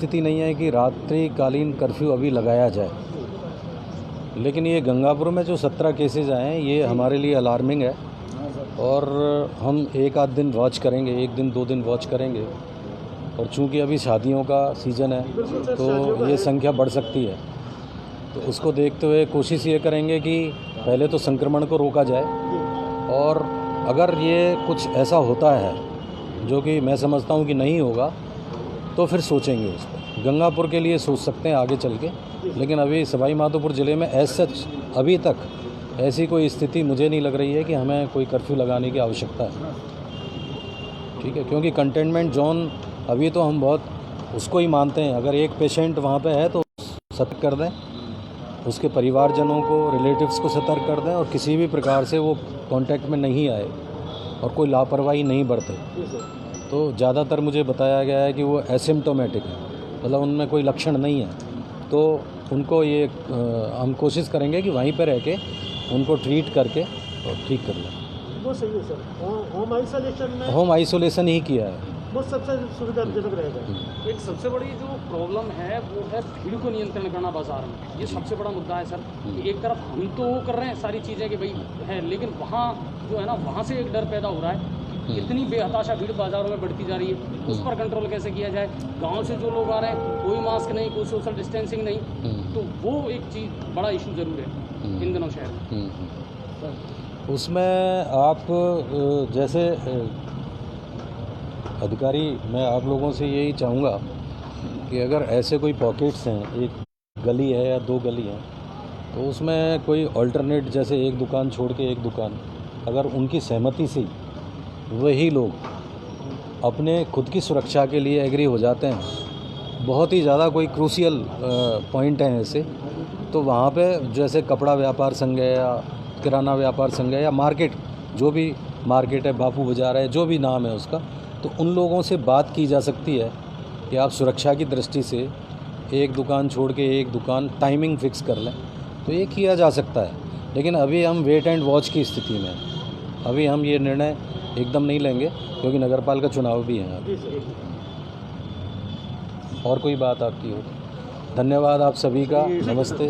स्थिति नहीं है कि रात्रिकालीन कर्फ्यू अभी लगाया जाए, लेकिन ये गंगापुर में जो 17 केसेज आए हैं ये हमारे लिए अलार्मिंग है और हम एक आध दिन वॉच करेंगे, एक दिन 2 दिन वॉच करेंगे। और चूंकि अभी शादियों का सीज़न है तो ये संख्या बढ़ सकती है, तो उसको देखते हुए कोशिश ये करेंगे कि पहले तो संक्रमण को रोका जाए, और अगर ये कुछ ऐसा होता है जो कि मैं समझता हूँ कि नहीं होगा तो फिर सोचेंगे उस पर। गंगापुर के लिए सोच सकते हैं आगे चल के, लेकिन अभी सवाई माधोपुर ज़िले में एज सच अभी तक ऐसी कोई स्थिति मुझे नहीं लग रही है कि हमें कोई कर्फ्यू लगाने की आवश्यकता है। ठीक है, क्योंकि कंटेनमेंट जोन अभी तो हम बहुत उसको ही मानते हैं। अगर एक पेशेंट वहाँ पे है तो सतर्क कर दें, उसके परिवारजनों को, रिलेटिव्स को सतर्क कर दें और किसी भी प्रकार से वो कांटेक्ट में नहीं आए और कोई लापरवाही नहीं बरते। तो ज़्यादातर मुझे बताया गया है कि वो एसिम्प्टोमेटिक है, मतलब उनमें कोई लक्षण नहीं है, तो उनको ये हम कोशिश करेंगे कि वहीं पर रह के उनको ट्रीट करके और ठीक कर लें। वो सही है सर, होम आइसोलेशन में होम आइसोलेशन ही किया है, वो सबसे सुविधाजनक रहेगा। एक सबसे बड़ी जो प्रॉब्लम है वो है भीड़ को नियंत्रण करना बाजार में। ये सबसे बड़ा मुद्दा है सर कि एक तरफ हम तो कर रहे हैं सारी चीज़ें कि भाई है, लेकिन वहाँ जो है ना, वहाँ से एक डर पैदा हो रहा है कि इतनी बेहताशा भीड़ बाज़ारों में बढ़ती जा रही है, उस पर कंट्रोल कैसे किया जाए। गाँव से जो लोग आ रहे हैं कोई मास्क नहीं, कोई सोशल डिस्टेंसिंग नहीं, तो वो एक चीज़ बड़ा इशू ज़रूर है इन दिनों शहर में। उसमें आप जैसे अधिकारी, मैं आप लोगों से यही चाहूँगा कि अगर ऐसे कोई पॉकेट्स हैं, एक गली है या 2 गली हैं, तो उसमें कोई अल्टरनेट, जैसे एक दुकान छोड़ के एक दुकान, अगर उनकी सहमति से वही लोग अपने खुद की सुरक्षा के लिए एग्री हो जाते हैं, बहुत ही ज़्यादा कोई क्रूशियल पॉइंट हैं ऐसे, तो वहाँ पे जैसे कपड़ा व्यापार संघ है या किराना व्यापार संघ है या मार्केट, जो भी मार्केट है, बापू बाज़ार है, जो भी नाम है उसका, तो उन लोगों से बात की जा सकती है कि आप सुरक्षा की दृष्टि से एक दुकान छोड़ के एक दुकान टाइमिंग फ़िक्स कर लें, तो ये किया जा सकता है। लेकिन अभी हम वेट एंड वॉच की स्थिति में हैं। अभी हम ये निर्णय एकदम नहीं लेंगे क्योंकि नगरपालिका चुनाव भी हैं अभी। और कोई बात आपकी हो? धन्यवाद आप सभी का, नमस्ते।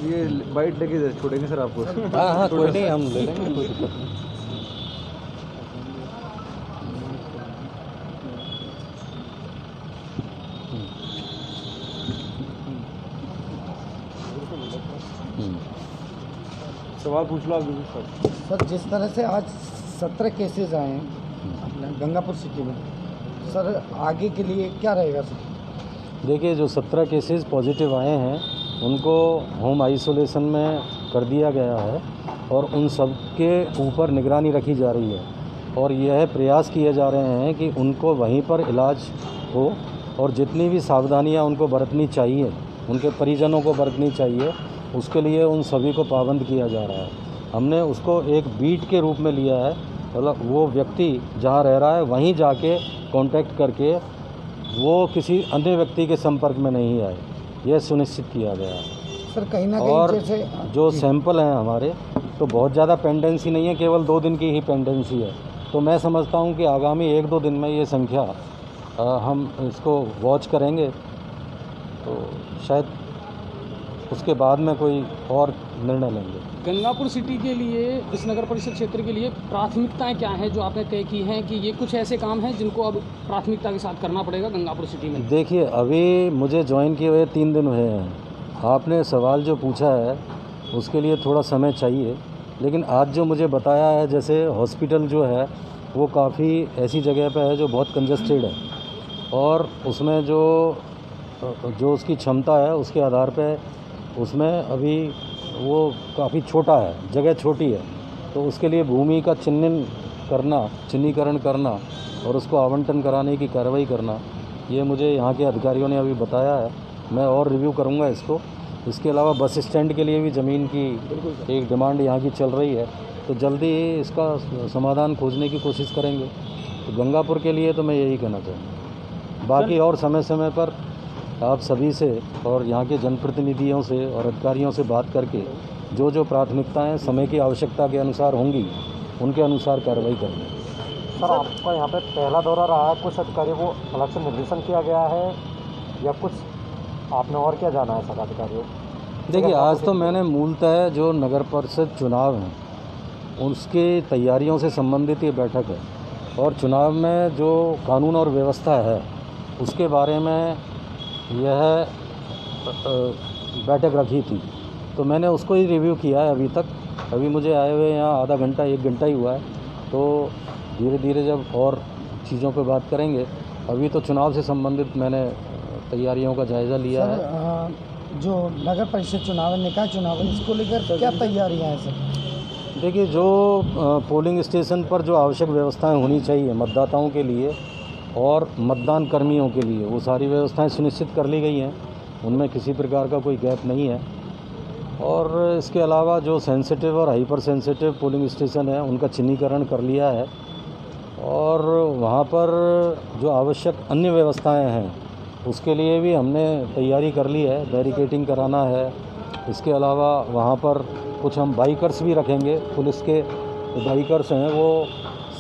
ये बाइट लेके छोड़ेंगे सर आपको? हाँ, कोई नहीं, हम ले लेंगे, कोई दिक्कत नहीं। सवाल पूछ लो आप सर, जिस तरह से आज 17 केसेस आए हैं अपने गंगापुर सिटी में, सर आगे के लिए क्या रहेगा सर? देखिए, जो 17 केसेस पॉजिटिव आए हैं उनको होम आइसोलेशन में कर दिया गया है और उन सब के ऊपर निगरानी रखी जा रही है और यह प्रयास किए जा रहे हैं कि उनको वहीं पर इलाज हो और जितनी भी सावधानियां उनको बरतनी चाहिए, उनके परिजनों को बरतनी चाहिए, उसके लिए उन सभी को पाबंद किया जा रहा है। हमने उसको एक बीट के रूप में लिया है, मतलब वो व्यक्ति जहाँ रह रहा है वहीं जाके कांटेक्ट करके वो किसी अन्य व्यक्ति के संपर्क में नहीं आए, यह सुनिश्चित किया गया है। सर कहीं ना कहीं और जैसे जो सैंपल हैं हमारे, तो बहुत ज़्यादा पेंडेंसी नहीं है, केवल 2 दिन की ही पेंडेंसी है। तो मैं समझता हूँ कि आगामी 1-2 दिन में ये संख्या हम इसको वॉच करेंगे, तो शायद उसके बाद में कोई और निर्णय लेंगे। गंगापुर सिटी के लिए, इस नगर परिषद क्षेत्र के लिए प्राथमिकताएं क्या हैं जो आपने तय की हैं कि ये कुछ ऐसे काम हैं जिनको अब प्राथमिकता के साथ करना पड़ेगा गंगापुर सिटी में? देखिए, अभी मुझे ज्वाइन किए हुए 3 दिन हुए हैं। आपने सवाल जो पूछा है उसके लिए थोड़ा समय चाहिए, लेकिन आज जो मुझे बताया है, जैसे हॉस्पिटल जो है वो काफ़ी ऐसी जगह पे है जो बहुत कंजस्टेड है और उसमें जो उसकी क्षमता है उसके आधार पे उसमें अभी वो काफ़ी छोटा है, जगह छोटी है, तो उसके लिए भूमि का चिन्हीकरण करना और उसको आवंटन कराने की कार्रवाई करना, ये मुझे यहाँ के अधिकारियों ने अभी बताया है। मैं और रिव्यू करूँगा इसको। इसके अलावा बस स्टैंड के लिए भी ज़मीन की एक डिमांड यहाँ की चल रही है, तो जल्दी ही इसका समाधान खोजने की कोशिश करेंगे। तो गंगापुर के लिए तो मैं यही कहना चाहूँगा। बाकी और समय समय पर आप सभी से और यहाँ के जनप्रतिनिधियों से और अधिकारियों से बात करके जो प्राथमिकताएं समय की आवश्यकता के अनुसार होंगी उनके अनुसार कार्रवाई करेंगे। सर आपका यहाँ पे पहला दौरा रहा है, कुछ अधिकारियों को अलग से निर्देशन किया गया है या कुछ आपने और क्या जाना है सर अधिकारियों? देखिए, आज तो मैंने मूलतः जो नगर परिषद चुनाव हैं उसकी तैयारियों से संबंधित ये बैठक है, और चुनाव में जो कानून और व्यवस्था है उसके बारे में यह बैठक रखी थी, तो मैंने उसको ही रिव्यू किया है अभी तक। अभी मुझे आए हुए यहाँ आधा घंटा 1 घंटा ही हुआ है, तो धीरे धीरे जब और चीज़ों पे बात करेंगे। अभी तो चुनाव से संबंधित मैंने तैयारियों का जायज़ा लिया है। जो नगर परिषद चुनाव है, निकाय चुनाव है, इसको लेकर क्या तैयारियां हैं सर? देखिए, जो पोलिंग स्टेशन पर जो आवश्यक व्यवस्थाएं होनी चाहिए मतदाताओं के लिए और मतदान कर्मियों के लिए, वो सारी व्यवस्थाएं सुनिश्चित कर ली गई हैं, उनमें किसी प्रकार का कोई गैप नहीं है। और इसके अलावा जो सेंसिटिव और हाइपर सेंसिटिव पोलिंग स्टेशन है उनका चिन्हीकरण कर लिया है, और वहाँ पर जो आवश्यक अन्य व्यवस्थाएं हैं उसके लिए भी हमने तैयारी कर ली है। बैरिकेडिंग कराना है। इसके अलावा वहाँ पर कुछ हम बाइकर्स भी रखेंगे। पुलिस के जो बाइकर्स हैं वो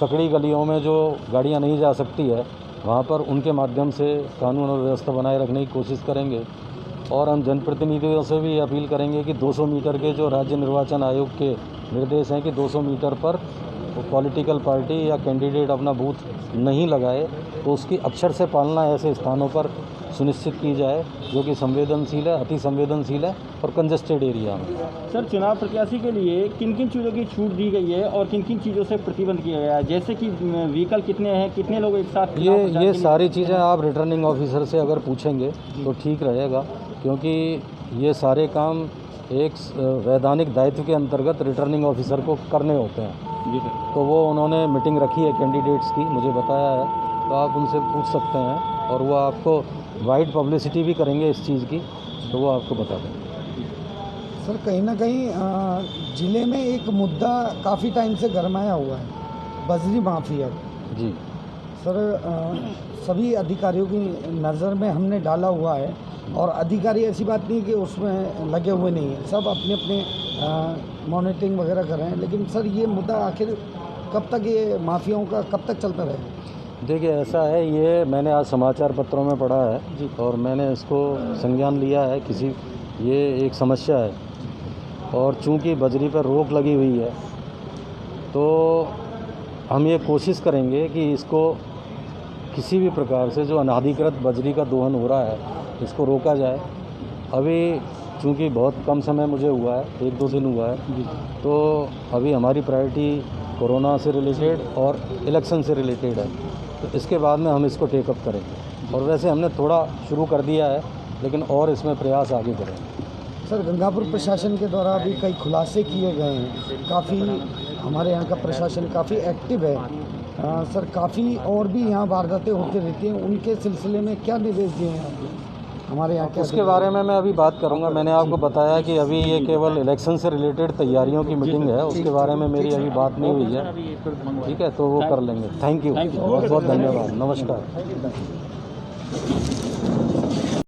सकड़ी गलियों में जो गाड़ियाँ नहीं जा सकती है वहाँ पर उनके माध्यम से कानून और व्यवस्था बनाए रखने की कोशिश करेंगे। और हम जनप्रतिनिधियों से भी अपील करेंगे कि 200 मीटर के जो राज्य निर्वाचन आयोग के निर्देश हैं कि 200 मीटर पर वो पॉलिटिकल पार्टी या कैंडिडेट अपना बूथ नहीं लगाए, तो उसकी अक्षर से पालना ऐसे स्थानों पर सुनिश्चित की जाए जो कि संवेदनशील है, अति संवेदनशील है और कंजस्टेड एरिया में। सर, चुनाव प्रत्याशी के लिए किन किन चीज़ों की छूट दी गई है और किन किन चीज़ों से प्रतिबंध किया गया है, जैसे कि व्हीकल कितने हैं, कितने लोग एक साथ? ये सारी चीज़ें आप रिटर्निंग ऑफिसर से अगर पूछेंगे तो ठीक रहेगा, क्योंकि ये सारे काम एक वैधानिक दायित्व के अंतर्गत रिटर्निंग ऑफिसर को करने होते हैं। जी सर। तो वो उन्होंने मीटिंग रखी है कैंडिडेट्स की, मुझे बताया है, तो आप उनसे पूछ सकते हैं और वो आपको वाइड पब्लिसिटी भी करेंगे इस चीज़ की, तो वो आपको बता देंगे। सर, कहीं ना कहीं ज़िले में एक मुद्दा काफ़ी टाइम से गरमाया हुआ है, बजरी माफिया। जी सर, सभी अधिकारियों की नज़र में हमने डाला हुआ है, और अधिकारी ऐसी बात नहीं कि उसमें लगे हुए नहीं हैं, सब अपने अपने मॉनिटरिंग वगैरह कर रहे हैं। लेकिन सर, ये मुद्दा आखिर कब तक, ये माफियाओं का कब तक चलता रहेगा? देखिए, ऐसा है, ये मैंने आज समाचार पत्रों में पढ़ा है और मैंने इसको संज्ञान लिया है। ये एक समस्या है, और चूंकि बजरी पर रोक लगी हुई है तो हम ये कोशिश करेंगे कि इसको किसी भी प्रकार से जो अनाधिकृत बजरी का दोहन हो रहा है इसको रोका जाए। अभी चूंकि बहुत कम समय मुझे हुआ है, 1-2 दिन हुआ है, तो अभी हमारी प्रायोरिटी कोरोना से रिलेटेड और इलेक्शन से रिलेटेड है, तो इसके बाद में हम इसको टेकअप करेंगे। और वैसे हमने थोड़ा शुरू कर दिया है, लेकिन और इसमें प्रयास आगे करेंगे। सर, गंगापुर प्रशासन के द्वारा अभी कई खुलासे किए गए हैं, काफ़ी हमारे यहाँ का प्रशासन काफ़ी एक्टिव है। सर, काफ़ी और भी यहाँ वारदातें होती रहती हैं, उनके सिलसिले में क्या निर्देश दिए हैं आपने हमारे यहाँ के? उसके बारे में मैं अभी बात करूंगा। मैंने आपको बताया कि अभी ये केवल इलेक्शन से रिलेटेड तैयारियों की मीटिंग है, उसके बारे में मेरी अभी बात नहीं हुई है। ठीक है, तो वो कर लेंगे। थैंक यू, बहुत बहुत धन्यवाद, नमस्कार।